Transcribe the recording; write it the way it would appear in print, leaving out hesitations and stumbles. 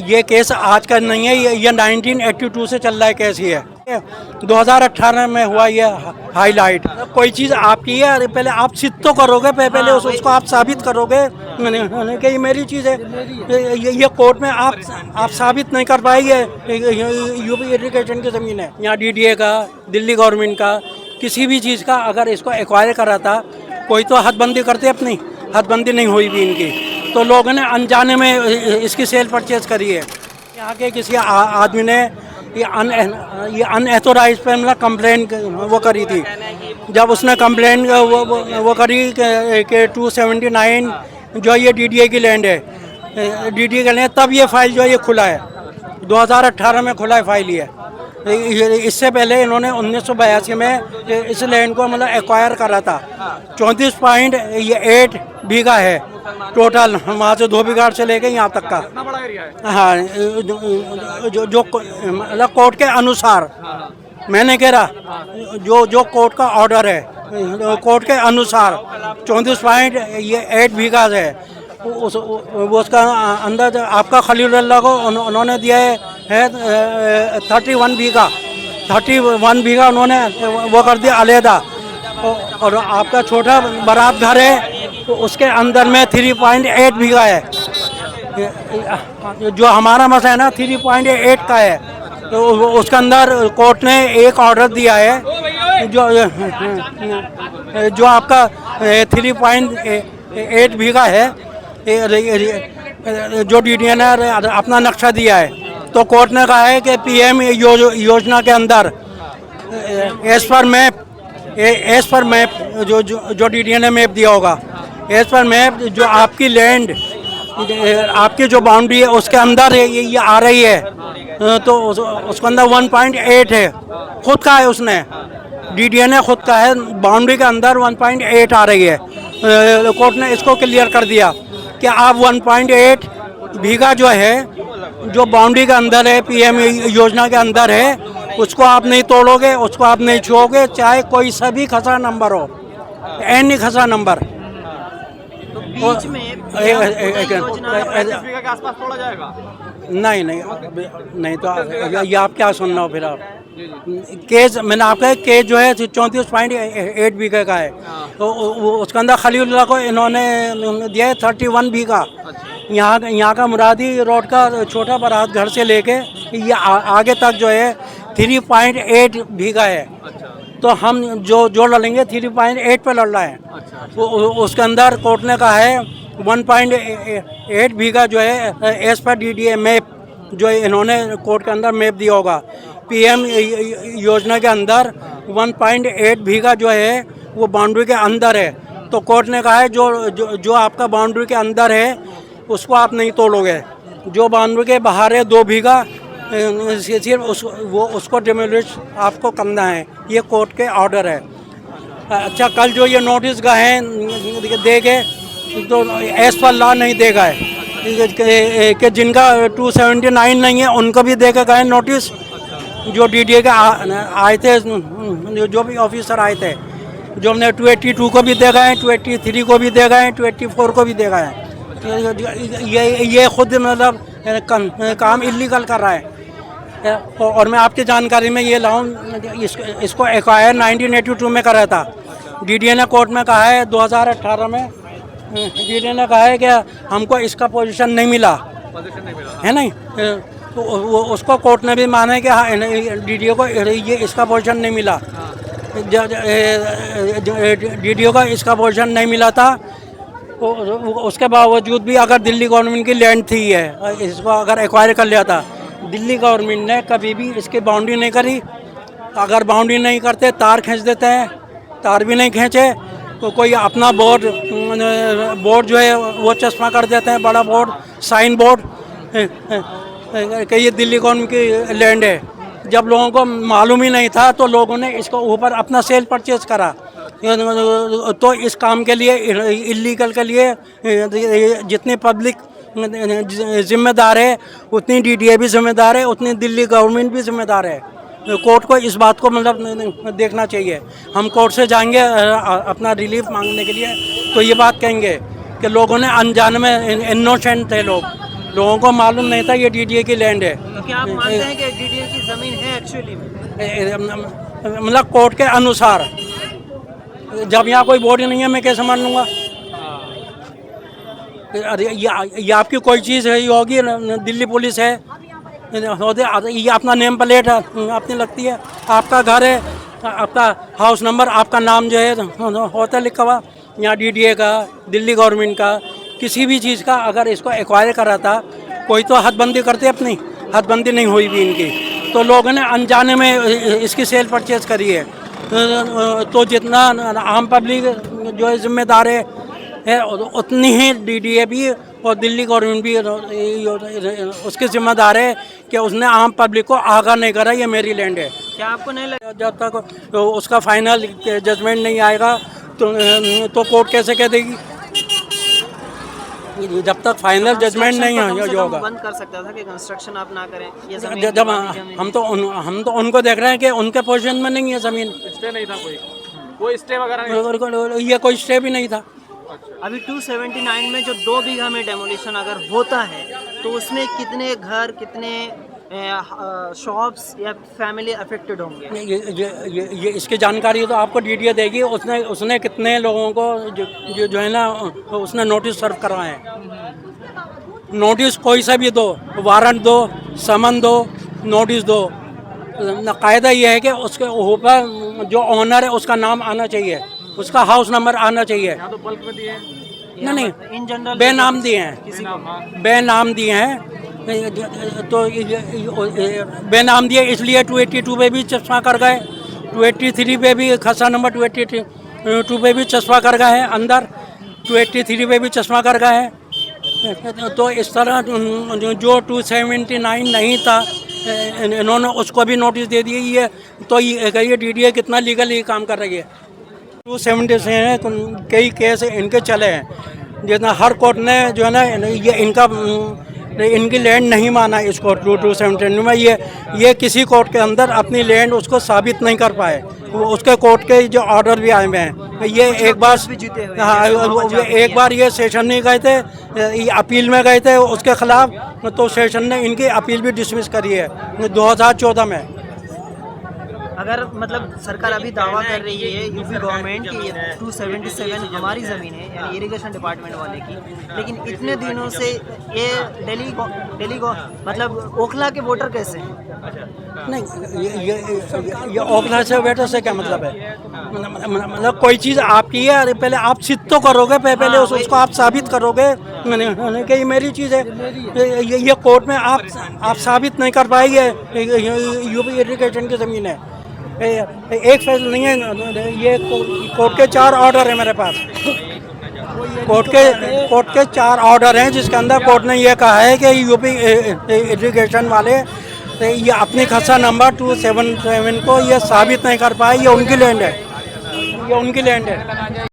ये केस आज का नहीं है, ये 1982 से चल रहा है केस ये 2018 में हुआ ये हाईलाइट। कोई चीज़ आपकी है, पहले आप सिद्ध तो करोगे, पहले उसको आप साबित करोगे कि ये मेरी चीज़ है। ये कोर्ट में आप साबित नहीं कर पाएंगे। यूपी इरिगेशन की ज़मीन है, यहाँ डीडीए का, दिल्ली गवर्नमेंट का, किसी भी चीज़ का अगर इसको एक्वायर करा था, कोई तो हदबंदी करते, अपनी हदबंदी नहीं हुई भी इनकी, तो लोगों ने अनजाने में इसकी सेल परचेज करी है। यहाँ के किसी आदमी ने ये अनएथोराइज पे मतलब कंप्लेन वो करी थी। जब उसने कंप्लेन वो करी कि 279 जो ये डीडीए की लैंड है, डीडीए की लैंड, तब ये फाइल जो है ये खुला है, 2018 में खुला है फाइल ये। इससे पहले इन्होंने 1982 में इस लैंड को मतलब एक्वायर करा था। 34.8 बीघा है टोटल, वहाँ से 2 बीघा से लेके यहाँ तक का। बड़ा एरिया है। हाँ, जो मतलब कोर्ट के अनुसार, मैंने कह रहा जो कोर्ट का ऑर्डर है, कोर्ट के अनुसार 34.8 बीघा है। उसका अंदाज आपका खलीलुल्लाह को उन्होंने दिया है 31 बीघा उन्होंने वो कर दिया अलहदा। और आपका छोटा बारात घर है, तो उसके अंदर में 3.8 बीघा है। जो हमारा मसला है ना 3.8 का है, तो उसके अंदर कोर्ट ने एक ऑर्डर दिया है जो आपका 3.8 बीघा है, जो डीडीए ने अपना नक्शा दिया है। तो कोर्ट ने कहा है कि पीएम योजना के अंदर एज पर मैप जो डीडीए ने मैप दिया होगा, एज पर मैप जो आपकी लैंड, आपकी जो बाउंड्री है उसके अंदर ये आ रही है, तो उसके अंदर 1.8 है, खुद का है उसने, डीडीए ने खुद का है, बाउंड्री के अंदर 1.8 आ रही है। कोर्ट ने इसको क्लियर कर दिया कि आप 1.8 बीघा जो है, जो बाउंड्री के अंदर है, पीएम योजना के अंदर है, उसको आप नहीं तोड़ोगे, उसको आप नहीं छुओगे, चाहे कोई सा भी खसरा नंबर हो, एनी खसरा नंबर। तो बीच में के आसपास तोड़ा जाएगा? नहीं, तो ये आप क्या सुन रहे हो फिर आप? केस मैंने आपका केस जो है 34.8 बीघा का है, तो उसके अंदर खलीलुल्लाह को इन्होंने दिया है 31 बीघा। यहाँ का मुरादी रोड का छोटा बारात घर से लेके ये आगे तक जो है 3.8 बीघा है। तो हम जो लड़ेंगे 3.8 पे लड़ रहा है। उसके अंदर कोर्ट ने कहा है 1.8 बीघा जो है एज पर डीडीए मैप, जो इन्होंने कोर्ट के अंदर मैप दिया होगा, पीएम योजना के अंदर 1.8 बीघा जो है वो बाउंड्री के अंदर है। तो कोर्ट ने कहा है जो आपका बाउंड्री के अंदर है उसको आप नहीं तोड़ोगे, जो बाउंड्री के बाहर है 2 बीघा सिर्फ उसको डिमोलिश आपको करना है। ये कोर्ट के ऑर्डर है। अच्छा, कल जो ये नोटिस गए दे गए, तो एज पर लॉ नहीं देगा है कि जिनका 279 नहीं है उनको भी दे के गए नोटिस, जो डीडीए के आए थे, जो भी ऑफिसर आए थे, जो हमने 282 को भी दे गए, 283 को भी दे गए, 284 को भी दे गए। ये खुद मतलब काम इलीगल कर रहा है। और मैं आपकी जानकारी में ये लाऊं, इसको एक्वायर 1982 में करा था। डीडीए ने कोर्ट में कहा है 2018 में, डीडीए ने कहा है कि हमको इसका पोजीशन नहीं मिला है, नहीं, तो उसको कोर्ट ने भी माना है कि हाँ डीडीए को ये इसका पोजीशन नहीं मिला। डीडीए को इसका पोजीशन नहीं मिला था, तो उसके बावजूद भी अगर दिल्ली गवर्नमेंट की लैंड थी है, इसको अगर एक्वायर कर लिया था, दिल्ली गवर्नमेंट ने कभी भी इसकी बाउंड्री नहीं करी। अगर बाउंड्री नहीं करते तार खींच देते हैं, तार भी नहीं खींचे तो कोई अपना बोर्ड जो है वो चश्मा कर देते हैं, बड़ा बोर्ड, साइन बोर्ड कि ये दिल्ली गवर्नमेंट की लैंड है। जब लोगों को मालूम ही नहीं था तो लोगों ने इसको ऊपर अपना सेल परचेज करा। तो इस काम के लिए, इलीगल के लिए, जितनी पब्लिक जिम्मेदार है उतनी डीडीए भी जिम्मेदार है, उतनी दिल्ली गवर्नमेंट भी जिम्मेदार है। कोर्ट को इस बात को मतलब देखना चाहिए। हम कोर्ट से जाएंगे अपना रिलीफ मांगने के लिए, तो ये बात कहेंगे कि लोगों ने अनजाने में, इनोसेंट थे लोगों को मालूम नहीं था ये डीडीए की लैंड है। तो क्या आप मानते हैं कि डीडीए की जमीन है एक्चुअली में? मतलब कोर्ट के अनुसार, जब यहाँ कोई बोर्ड नहीं है मैं कैसे मान लूँगा? अरे ये आपकी कोई चीज़ है, ये होगी दिल्ली पुलिस है, ये अपना नेम प्लेट अपनी लगती है, आपका घर है, आपका हाउस नंबर, आपका नाम जो है होता है लिखा हुआ, यहाँ डीडीए का, दिल्ली गवर्नमेंट का, किसी भी चीज़ का अगर इसको एक्वायर करा था, कोई तो हदबंदी करते अपनी, हदबंदी नहीं हुई भी इनकी, तो लोगों ने अनजाने में इसकी सेल परचेज करी है। तो जितना आम पब्लिक जो है जिम्मेदार है उतनी ही डीडीए भी और दिल्ली गवर्नमेंट भी उसकी जिम्मेदार है कि उसने आम पब्लिक को आगाह नहीं करा ये मेरी लैंड है। क्या आपको नहीं लगता जब तक उसका फाइनल जजमेंट नहीं आएगा तो कोर्ट कैसे कह देगी? जब तक फाइनल जजमेंट नहीं होगा, बंद कर सकता था कि कंस्ट्रक्शन आप ना करें, ये जब हम तो उनको देख रहे हैं कि उनके पोजीशन में नहीं है ज़मीन, स्टे नहीं था, कोई स्टे वगैरह नहीं। ये कोई स्टे भी नहीं था। अभी 279 में जो 2 बीघा में डेमोलिशन अगर होता है तो उसमें कितने घर, कितने शॉप्स या फैमिली अफेक्टेड होंगे? ये इसकी जानकारी तो आपको डीडीए देगी। उसने कितने लोगों को जो है ना उसने नोटिस सर्व करवाए हैं। नोटिस कोई सा भी दो, वारंट दो, समन दो, नोटिस दो, कायदा ये है कि उसके ऊपर जो ऑनर है उसका नाम आना चाहिए, उसका हाउस नंबर आना चाहिए। यहाँ तो बल्क में दिए हैं। नहीं, इन जनरल बेनाम दिए हैं, बेनाम दिए हैं। तो बेनाम दिए इसलिए 282 पे भी चश्मा कर गए, 283 पे भी खसा नंबर 282 पे भी चश्मा कर गए हैं, अंदर 283 पे भी चश्मा कर गए हैं। तो इस तरह जो 279 नहीं था इन्होंने उसको भी नोटिस दे दिए। ये तो ये डीडीए कितना लीगली काम कर रही है। 270 से हैं कई केस इनके चले हैं, जितना हर कोर्ट ने जो है ना ये इनकी लैंड नहीं माना इसको। 270 में ये किसी कोर्ट के अंदर अपनी लैंड उसको साबित नहीं कर पाए। उसके कोर्ट के जो ऑर्डर भी आए हुए हैं, ये एक बार एक बार ये सेशन नहीं गए थे, ये अपील में गए थे उसके खिलाफ, तो सेशन ने इनकी अपील भी डिसमिस करी है 2014 में। अगर मतलब सरकार अभी दावा कर रही है यूपी गवर्नमेंट की 277 हमारी ज़मीन है, यानी इरिगेशन डिपार्टमेंट वाले की, लेकिन इतने दिनों से ये दिल्ली मतलब ओखला के वोटर कैसे हैं? नहीं, ये ओखला से वोटर से क्या मतलब है? मतलब कोई चीज़ आपकी है, अरे पहले आप सिद्ध तो करोगे, पहले उसको आप साबित करोगे कि ये मेरी चीज़ है। ये कोर्ट में आप साबित नहीं कर पाएंगे यूपी इरिगेशन की ज़मीन है। एक फैसला नहीं है, ये कोर्ट के 4 ऑर्डर है मेरे पास। कोर्ट के 4 ऑर्डर हैं जिसके अंदर कोर्ट ने ये कहा है कि यूपी इरिगेशन वाले ये अपनी खसा नंबर 277 को ये साबित नहीं कर पाए, ये उनकी लैंड है, ये उनकी लैंड है।